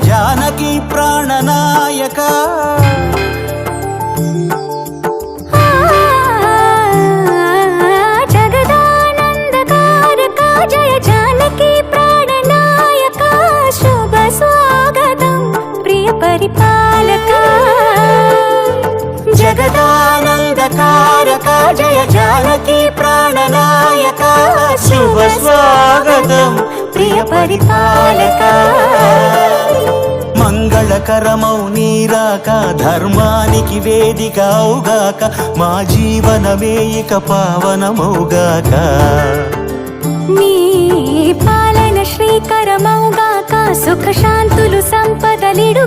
జానకి ప్రాణనాయక జగదానందకారక జయ జానకి ప్రాణనాయక శుభ స్వాగతం ప్రియ పరిపాలక జగదానందకారక జయ జానకి ప్రాణనాయక శుభ స్వాగతం ప్రియ పరిపాలక మంగళకరమౌ నీరాక ధర్మానికి వేదిక అవుగాక మా జీవనమే ఇక పావనమౌగాక నీ పాలన శ్రీకరమౌగాక సుఖ శాంతులు సంపదలిడుగా